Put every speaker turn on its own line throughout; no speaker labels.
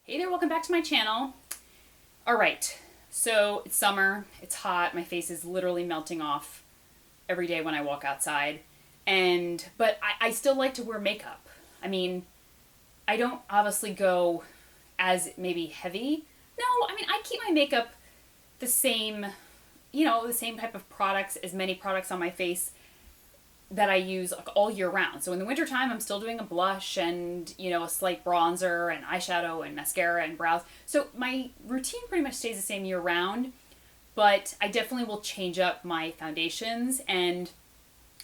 Hey there, welcome back to my channel. All right, so it's summer, it's hot, my face is literally melting off every day when I walk outside. But I still like to wear makeup. I mean, I don't obviously go as maybe heavy. No, I mean, I keep my makeup the same, the same type of products, as many products on my face that I use like all year round. So in the wintertime, I'm still doing a blush and, a slight bronzer and eyeshadow and mascara and brows. So my routine pretty much stays the same year round, but I definitely will change up my foundations, and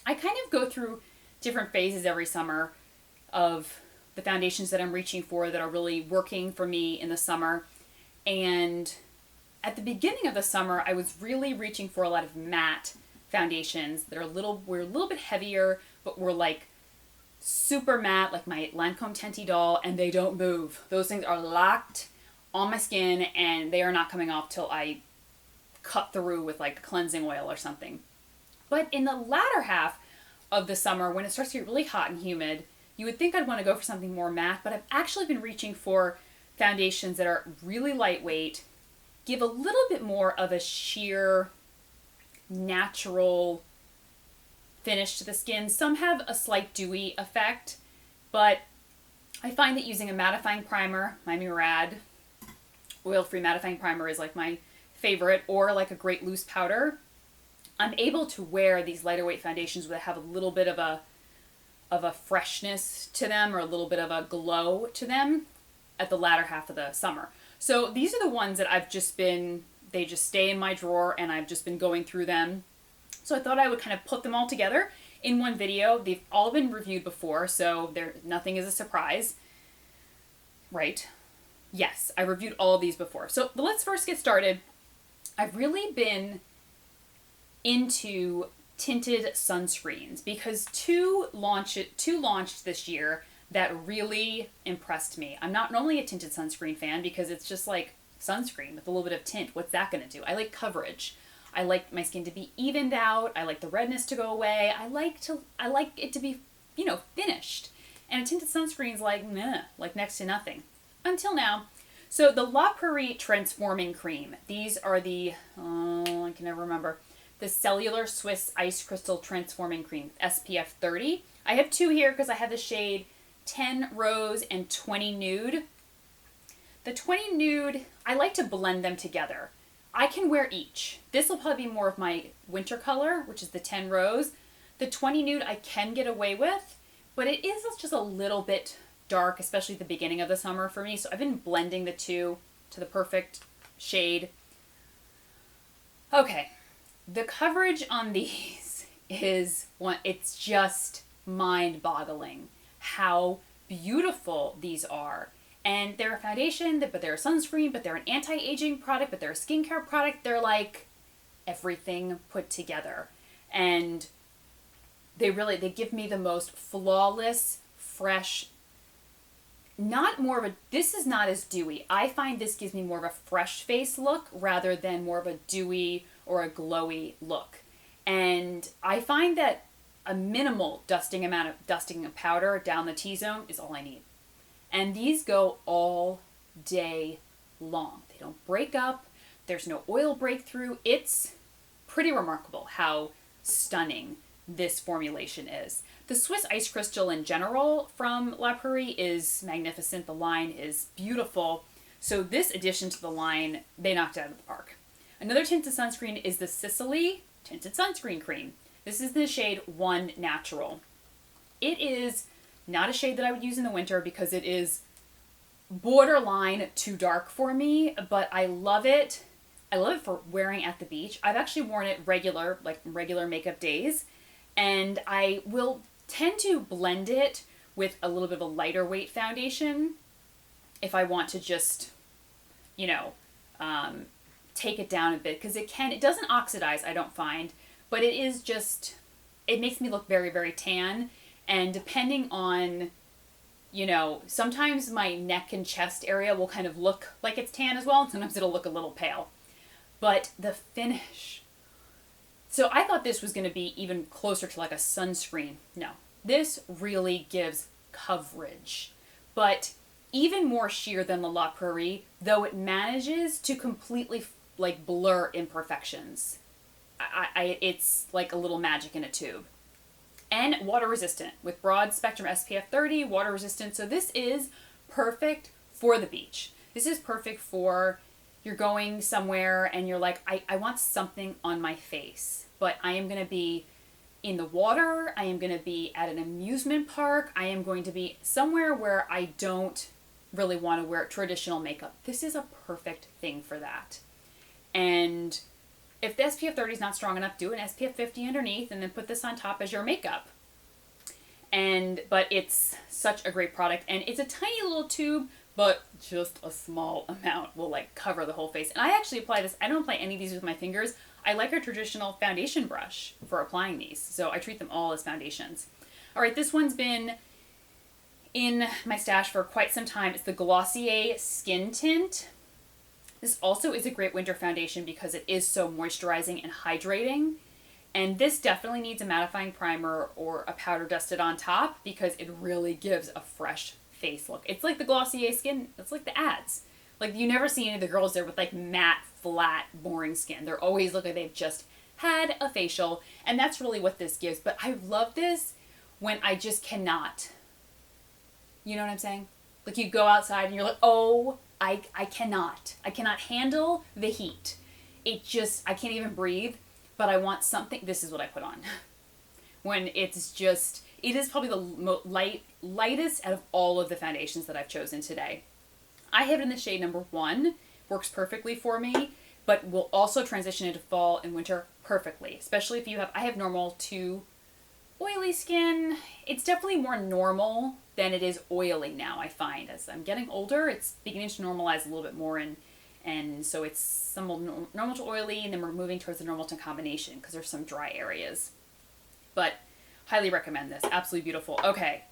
I kind of go through different phases every summer of the foundations that I'm reaching for that are really working for me in the summer. And at the beginning of the summer, I was really reaching for a lot of matte foundations that were a little bit heavier, but were like super matte, like my Lancome Tinted doll, and they don't move. Those things are locked on my skin, and they are not coming off till I cut through with like cleansing oil or something. But in the latter half of the summer, when it starts to get really hot and humid, you would think I'd want to go for something more matte, but I've actually been reaching for foundations that are really lightweight, give a little bit more of a sheer natural finish to the skin. Some have a slight dewy effect, but I find that using a mattifying primer, my Murad oil-free mattifying primer is like my favorite, or like a great loose powder, I'm able to wear these lighter weight foundations that have a little bit of a freshness to them, or a little bit of a glow to them at the latter half of the summer. So these are the ones that they just stay in my drawer, and I've just been going through them. So I thought I would kind of put them all together in one video. They've all been reviewed before, so nothing is a surprise. Right? Yes, I reviewed all of these before. But let's first get started. I've really been into tinted sunscreens because two launched this year that really impressed me. I'm not normally a tinted sunscreen fan because it's just like sunscreen with a little bit of tint. What's that going to do? I like coverage. I like my skin to be evened out. I like the redness to go away. I like it to be, finished. And a tinted sunscreen is like, meh, like next to nothing. Until now. So the La Prairie Transforming Cream. These are I can never remember. The Cellular Swiss Ice Crystal Transforming Cream, SPF 30. I have two here because I have the shade 10 Rose and 20 Nude. The 20 Nude, I like to blend them together. I can wear each. This will probably be more of my winter color, which is the 10 Rose. The 20 Nude I can get away with, but it is just a little bit dark, especially at the beginning of the summer for me. So I've been blending the two to the perfect shade. Okay, the coverage on these it's just mind-boggling how beautiful these are. And they're a foundation, but they're a sunscreen, but they're an anti-aging product, but they're a skincare product. They're like everything put together. And they give me the most flawless, fresh, this is not as dewy. I find this gives me more of a fresh face look rather than more of a dewy or a glowy look. And I find that a minimal dusting of powder down the T-zone is all I need. And these go all day long. They don't break up. There's no oil breakthrough. It's pretty remarkable how stunning this formulation is. The Swiss Ice Crystal in general from La Prairie is magnificent. The line is beautiful. So this addition to the line, they knocked it out of the park. Another tinted sunscreen is the Sicily Tinted Sunscreen Cream. This is the shade 1 Natural. It is not a shade that I would use in the winter because it is borderline too dark for me, but I love it. I love it for wearing at the beach. I've actually worn it regular makeup days, and I will tend to blend it with a little bit of a lighter weight foundation if I want to just, take it down a bit, because it doesn't oxidize, I don't find, but it makes me look very, very tan. And depending on, sometimes my neck and chest area will kind of look like it's tan as well, and sometimes it'll look a little pale. But the finish. So I thought this was going to be even closer to like a sunscreen. No, this really gives coverage. But even more sheer than the La Prairie, though it manages to completely like blur imperfections. It's like a little magic in a tube. And water resistant with broad spectrum SPF 30, water resistant. So this is perfect for the beach. This is perfect for you're going somewhere and you're like, I want something on my face, but I am going to be in the water. I am going to be at an amusement park. I am going to be somewhere where I don't really want to wear traditional makeup. This is a perfect thing for that. And if the SPF 30 is not strong enough, do an SPF 50 underneath and then put this on top as your makeup. But it's such a great product, and it's a tiny little tube, but just a small amount will like cover the whole face. And I actually apply this. I don't apply any of these with my fingers. I like a traditional foundation brush for applying these. So I treat them all as foundations. All right, this one's been in my stash for quite some time. It's the Glossier Skin Tint. This also is a great winter foundation because it is so moisturizing and hydrating. And this definitely needs a mattifying primer or a powder dusted on top because it really gives a fresh face look. It's like the Glossier skin. It's like the ads. Like you never see any of the girls there with like matte, flat, boring skin. They're always look like they've just had a facial. And that's really what this gives. But I love this when I just cannot. You know what I'm saying? Like you go outside and you're like, oh, I cannot. I cannot handle the heat. It just, I can't even breathe. But I want something. This is what I put on. When it's just, it is probably the lightest out of all of the foundations that I've chosen today. I have it in the shade number 1. Works perfectly for me, but will also transition into fall and winter perfectly. Especially if you have, I have normal to oily skin. It's definitely more normal than it is oily now, I find. As I'm getting older, it's beginning to normalize a little bit more, and so it's some normal to oily, and then we're moving towards the normal to combination because there's some dry areas. But highly recommend this. Absolutely beautiful. Okay,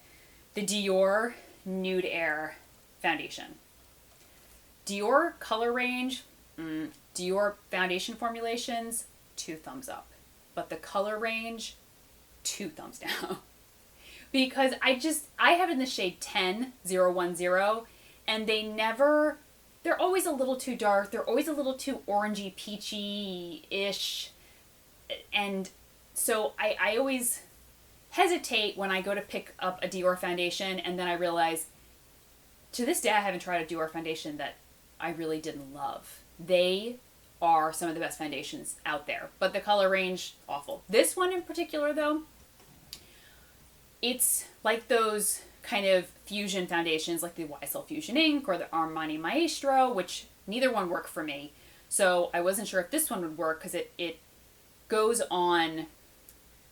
the Dior Nude Air Foundation. Dior color range, Dior foundation formulations, 2 thumbs up. But the color range, 2 thumbs down. Because I have it in the shade 10010, and they're always a little too dark. They're always a little too orangey, peachy-ish. And so I always hesitate when I go to pick up a Dior foundation, and then I realize, to this day, I haven't tried a Dior foundation that I really didn't love. They are some of the best foundations out there, but the color range, awful. This one in particular, though, it's like those kind of fusion foundations like the YSL Fusion Ink or the Armani Maestro, which neither one worked for me. So I wasn't sure if this one would work because it goes on,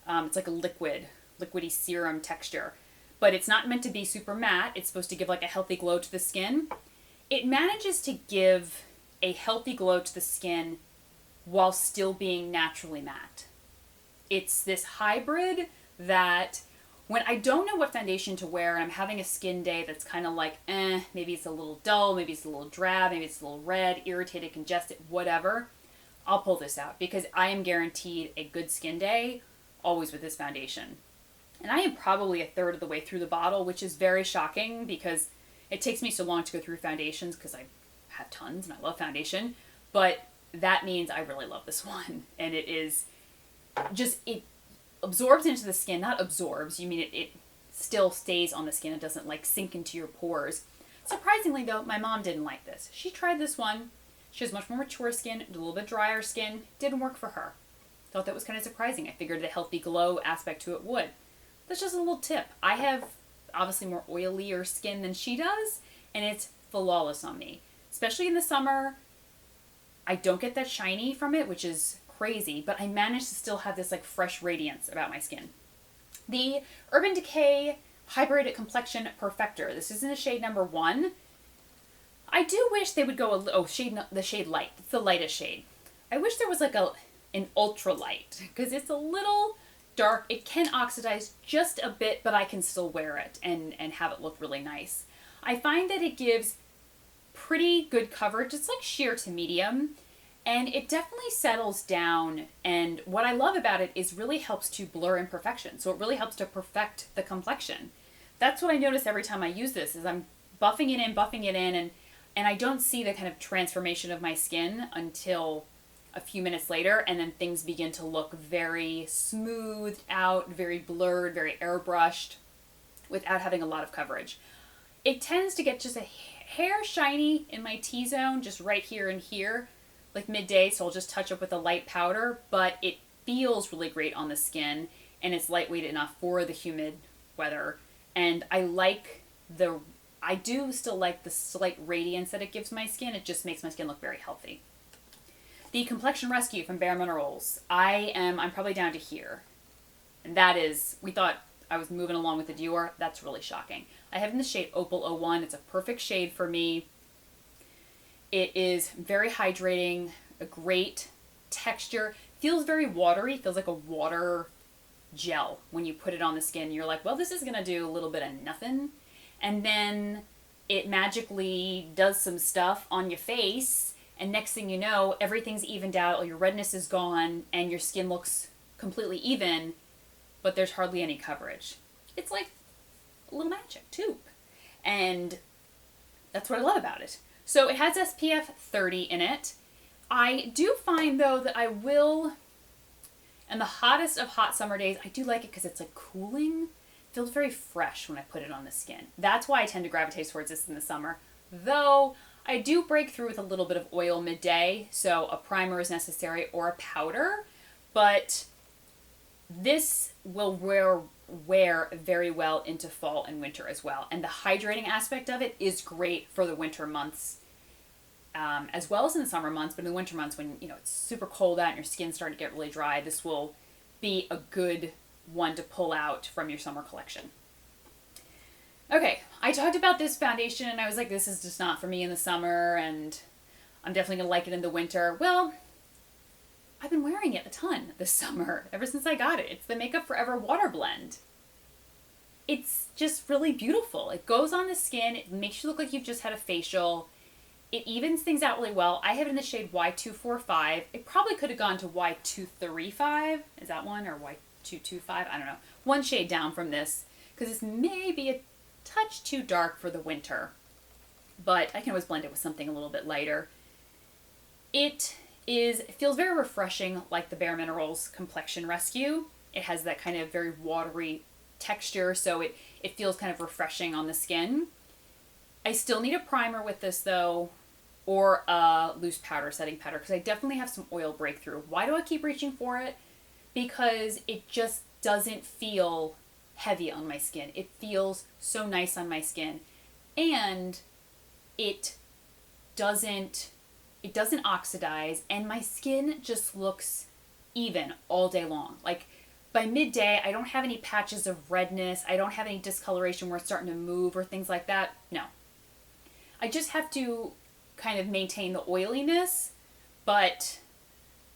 it's like a liquidy serum texture, but it's not meant to be super matte. It's supposed to give like a healthy glow to the skin. It manages to give a healthy glow to the skin while still being naturally matte. It's this hybrid that when I don't know what foundation to wear and I'm having a skin day that's kind of like, maybe it's a little dull, maybe it's a little drab, maybe it's a little red, irritated, congested, whatever, I'll pull this out because I am guaranteed a good skin day always with this foundation. And I am probably a third of the way through the bottle, which is very shocking because it takes me so long to go through foundations because I have tons and I love foundation. But that means I really love this one. And it is just, it absorbs into the skin. Not absorbs, you mean it still stays on the skin. It doesn't like sink into your pores. Surprisingly though, my mom didn't like this. She tried this one. She has much more mature skin, a little bit drier skin. Didn't work for her. Thought that was kind of surprising. I figured the healthy glow aspect to it would. That's just a little tip. I have obviously more oilier skin than she does, and it's flawless on me. Especially in the summer, I don't get that shiny from it, which is crazy, but I manage to still have this like fresh radiance about my skin. The Urban Decay Hydrated Complexion Perfector. This is in the shade number 1. I do wish they would go the shade light. It's the lightest shade. I wish there was like an ultra light because it's a little dark. It can oxidize just a bit, but I can still wear it and have it look really nice. I find that it gives pretty good coverage. It's like sheer to medium, and it definitely settles down. And what I love about it is really helps to blur imperfection. So it really helps to perfect the complexion. That's what I notice every time I use this is I'm buffing it in, and I don't see the kind of transformation of my skin until a few minutes later, and then things begin to look very smoothed out, very blurred, very airbrushed, without having a lot of coverage. It tends to get just a hair shiny in my T-zone, just right here and here, like midday, so I'll just touch up with a light powder, but it feels really great on the skin, and it's lightweight enough for the humid weather, and I do still like the slight radiance that it gives my skin. It just makes my skin look very healthy. The Complexion Rescue from Bare Minerals. I'm probably down to here. And that is, we thought I was moving along with the Dior. That's really shocking. I have in the shade Opal 01. It's a perfect shade for me. It is very hydrating, a great texture. Feels very watery. Feels like a water gel when you put it on the skin. You're like, well, this is going to do a little bit of nothing. And then it magically does some stuff on your face. And next thing you know, everything's evened out, all your redness is gone, and your skin looks completely even, but there's hardly any coverage. It's like a little magic tube. And that's what I love about it. So it has SPF 30 in it. I do find, though, that I will, in the hottest of hot summer days, I do like it because it's like cooling. It feels very fresh when I put it on the skin. That's why I tend to gravitate towards this in the summer. Though I do break through with a little bit of oil midday, so a primer is necessary or a powder, but this will wear very well into fall and winter as well. And the hydrating aspect of it is great for the winter months, as well as in the summer months, but in the winter months when it's super cold out and your skin's starting to get really dry, this will be a good one to pull out from your summer collection. Okay, I talked about this foundation and I was like, this is just not for me in the summer and I'm definitely going to like it in the winter. Well, I've been wearing it a ton this summer, ever since I got it. It's the Makeup Forever Water Blend. It's just really beautiful. It goes on the skin, it makes you look like you've just had a facial. It evens things out really well. I have it in the shade Y245. It probably could have gone to Y235. Is that one? Or Y225? I don't know. One shade down from this, because this may be a touch too dark for the winter, but I can always blend it with something a little bit lighter. It feels very refreshing, like the Bare Minerals Complexion Rescue. It has that kind of very watery texture, so it feels kind of refreshing on the skin. I still need a primer with this though, or a loose powder, setting powder, because I definitely have some oil breakthrough. Why do I keep reaching for it? Because it just doesn't feel heavy on my skin. It feels so nice on my skin, and it doesn't oxidize, and my skin just looks even all day long. Like by midday, I don't have any patches of redness. I don't have any discoloration where it's starting to move or things like that. No. I just have to kind of maintain the oiliness, but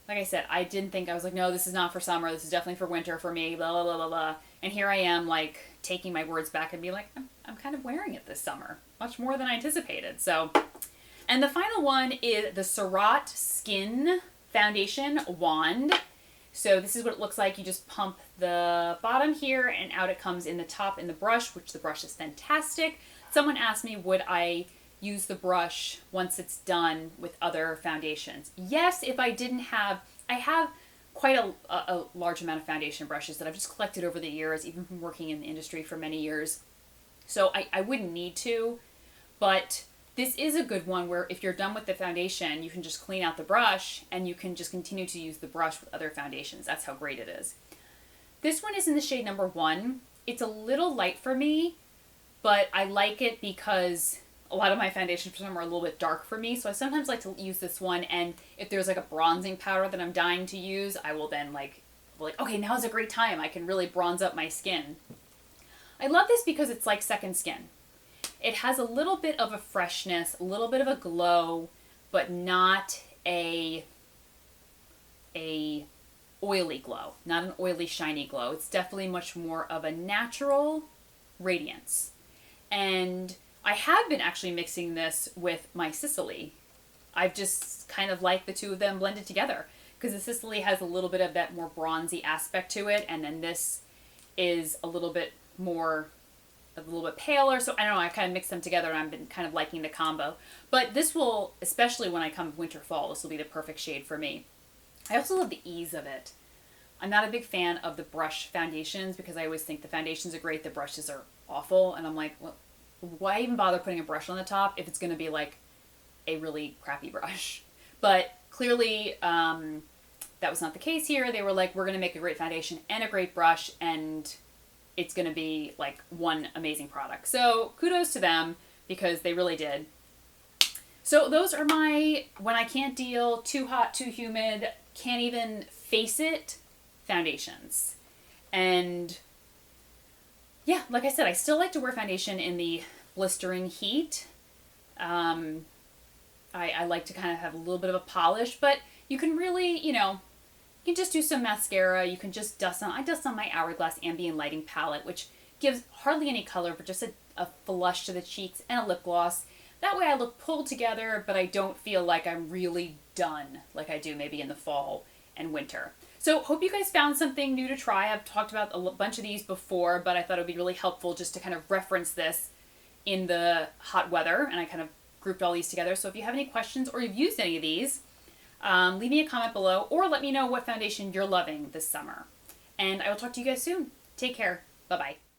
like I said, I didn't think, I was like, no, this is not for summer. This is definitely for winter for me, blah, blah, blah, blah, blah. And here I am, like, taking my words back and being like, I'm kind of wearing it this summer. Much more than I anticipated. So, and the final one is the Seurat Skin Foundation Wand. So this is what it looks like. You just pump the bottom here, and out it comes in the top in the brush, which the brush is fantastic. Someone asked me, would I use the brush once it's done with other foundations? Yes, if I didn't have, I have quite a large amount of foundation brushes that I've just collected over the years, even from working in the industry for many years. So I wouldn't need to, but this is a good one where if you're done with the foundation, you can just clean out the brush and you can just continue to use the brush with other foundations. That's how great it is. This one is in the shade number 1. It's a little light for me, but I like it because a lot of my foundations for some are a little bit dark for me, so I sometimes like to use this one, and if there's like a bronzing powder that I'm dying to use, I will then like, okay, now's a great time. I can really bronze up my skin. I love this because it's like second skin. It has a little bit of a freshness, a little bit of a glow, but not a oily glow, not an oily, shiny glow. It's definitely much more of a natural radiance. And I have been actually mixing this with my Sicily. I've just kind of liked the two of them blended together because the Sicily has a little bit of that more bronzy aspect to it, and then this is a little bit more a little bit paler. So I don't know, I kind of mixed them together and I've been kind of liking the combo. But this will, especially when I come winter fall, this will be the perfect shade for me. I also love the ease of it. I'm not a big fan of the brush foundations because I always think the foundations are great, the brushes are awful, and I'm like, well, why even bother putting a brush on the top if it's going to be like a really crappy brush? But clearly, that was not the case here. They were like, we're going to make a great foundation and a great brush, and it's going to be like one amazing product. So kudos to them because they really did. So those are my when I can't deal, too hot, too humid, can't even face it foundations. And yeah, like I said, I still like to wear foundation in the blistering heat. I like to kind of have a little bit of a polish, but you can really, you can just do some mascara. You can just dust on. I dust on my Hourglass Ambient Lighting palette, which gives hardly any color, but just a flush to the cheeks and a lip gloss. That way I look pulled together, but I don't feel like I'm really done like I do maybe in the fall and winter. So hope you guys found something new to try. I've talked about a bunch of these before, but I thought it would be really helpful just to kind of reference this in the hot weather, and I kind of grouped all these together. So if you have any questions or you've used any of these, leave me a comment below or let me know what foundation you're loving this summer. And I will talk to you guys soon. Take care. Bye-bye.